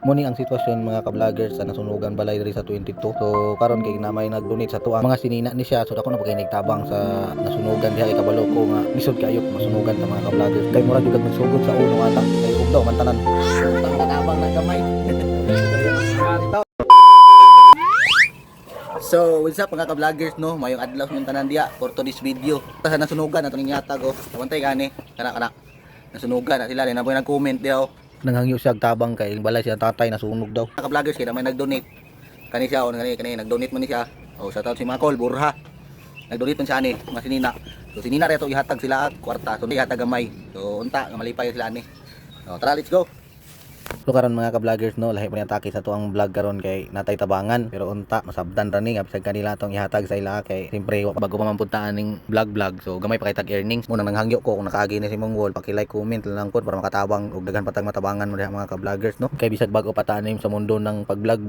Muni ang sitwasyon mga ka-vloggers sa nasunugan balay diri sa 22. So karon kay namay nag-donate sa tuwa mga sinina ni siya. So ako na pagkay nagtabang sa nasunugan diha kay kabalo ko nga lisod kayo masunugan ta mga ka-vloggers. Kay mura jud magsugod sa uno ata. Kay ugdaw man tanan. Tabang na gamay. So, what's up mga ka-vloggers no? Mayong adlaw yung tanan diya for today's video. Sa nasunugan atong inyatag oh. Tawantay gani. Kana. Nasunugan na sila rin naboy nag-comment diya oh. Nanghangyo siya tabang kay balay siya tatay nasunog daw. Mga ka-vloggers kay naman nag-donate. Kani siya o kani nag-donate man ni siya. O shout out si Makol Burha. Nag-donate man siya ani, mga sinina. So sinina reto ihatag sila at kwarta. So ihatag gamay. So unta nga malipay sila ani. So tara, let's go. So karon mga ka-vloggers no, lahi pa ni atake sa tuang vlog karon kay natay tabangan pero unta masabdan ra ni nga bisag kanila tong ihatag sa ila kay simpre bago pa man puntaan ning vlog. So gamay pa kay tag earnings. Muna nanghangyo ko kung nakaagi ni si Mongol, paki-like comment lang ko para makatabang og daghan patag matabangan mo diha mga ka-vloggers no. Kay bisag bago pa tanim sa mundo ng pag-vlog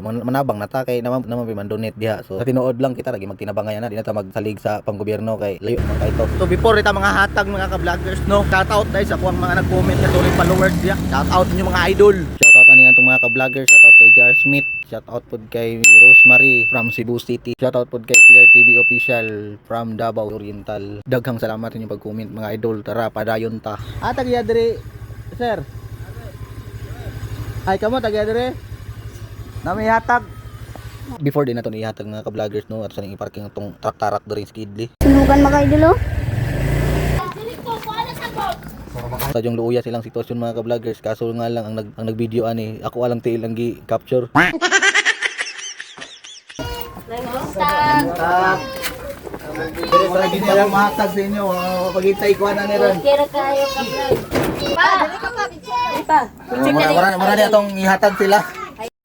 manabang nata kay naman man donate diha. So sa tinuod lang kita lagi magtinabangan na di na ta magsalig sa panggobyerno kay layo man kay to. So before ita mga hatag mga ka-vloggers no, shout out dai sa kuang mga nag-comment sa tuloy followers diha. Shout out ninyo mga idol. Shoutout ani atong mga ka-vloggers, shoutout kay JR Smith, shoutout pod kay Rosemary from Cebu City, shoutout pod kay Clear TV Official from Davao Oriental. Daghang salamat sa inyong pag-comment mga idol. Tara padayon ta. Tagiya dire, sir. Ay kamo tagiya dire. Nami hatag. Before din nato ni hatag mga ka-vloggers no, at sa ning i-parking atong truck-tarak dire sa Kidley. Sunugan mga idol oh. Sa yung luuya silang sitwasyon mga ka-vloggers, kaso nga lang ang nag-video ani ako alang tiil ang gi-capture. Pero sa lagi niya lang mahatag sa inyo, pagitay ko na niron. Kira kayo ka-vlog. Pa! Mara niya itong ihatag sila.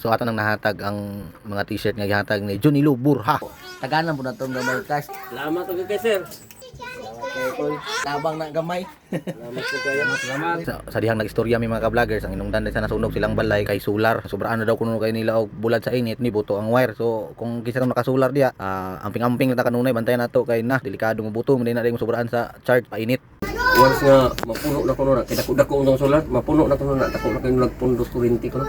So ato nang nahatag ang mga t-shirt nga gihatag ni Johnny Lubur ha. Taganan po na itong gamay cash. Salamat po kay sir. Tabang na gamay. Salamat po kayo. Salamat. Sa dihang nagistorya mi mga ka-vloggers, ang inungdan sa nasunog silang balay kay solar. Sobraan na daw kuno kay nila og bulad sa init ni buto ang wire. So kung kisa naka-solar diya, amping-amping na ta kanunay bantayan nato kay na delikado mo buto, hindi na rin sobraan sa charge pa init. Once nga mapuno na kuno na, dako untang solar, mapuno na kuno na, dako na kayo nagpundos kuryente ko na.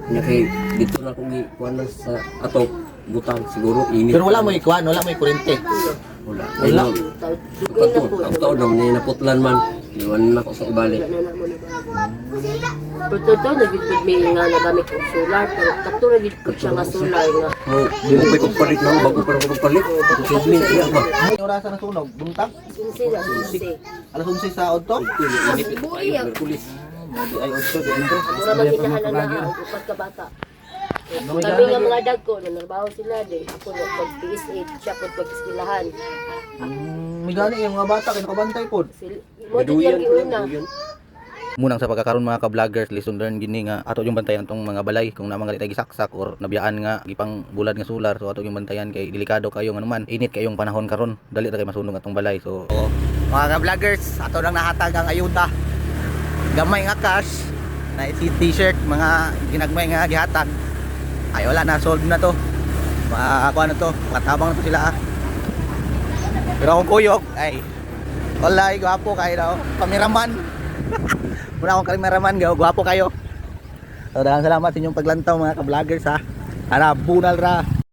Nya kay dito na kung gikuan sa ato butang siguro init. Pero wala mo ikuan, wala mo kuryente. Wala. Wala. Kato na ni naputlan man. Iwan na ko sa ibalik. Pero to nagigid may nga nagamit og solar pero kato nagigid ko siya nga solar nga. Oh, di mo pa palit na bago pa ko palit. Sige, iya ba. May orasan na sunog, buntag. Sila sisi. Alas 11 sa odto. Init ito ay Hercules. Di ay odto dito. Mura man ginahalan na ang upat ka bata. Kami nga mga dagko na nagbaho sila din. Ako na pag PS8 siya pag pag-eskwelahan. May gani yung mga bata kay nakabantay pod. Mo din yung giuna. Munang sa pagkakaroon mga ka-vloggers, lesson learned gini nga ato yung bantayan tong mga balay kung naman galit ay gisaksak or nabiyaan nga gipang bulad nga solar. So ato yung bantayan kay delikado kayo nga naman. Init kayong panahon karon, dali ra kay masunog atong balay. So mga ka-vloggers, ato lang nahatag ang ayuda. Gamay nga cash na t-shirt, mga ginagmay nga gihatag. Ay wala na, solve na to. Makakuha na to, matabang na to sila Pero akong kuyog, ay wala, gwapo kayo daw. Kameraman. Muna akong kameraman, gwapo kayo. So dalang salamat sa inyong paglantaw mga ka-vloggers ha. Ara, bunal ra.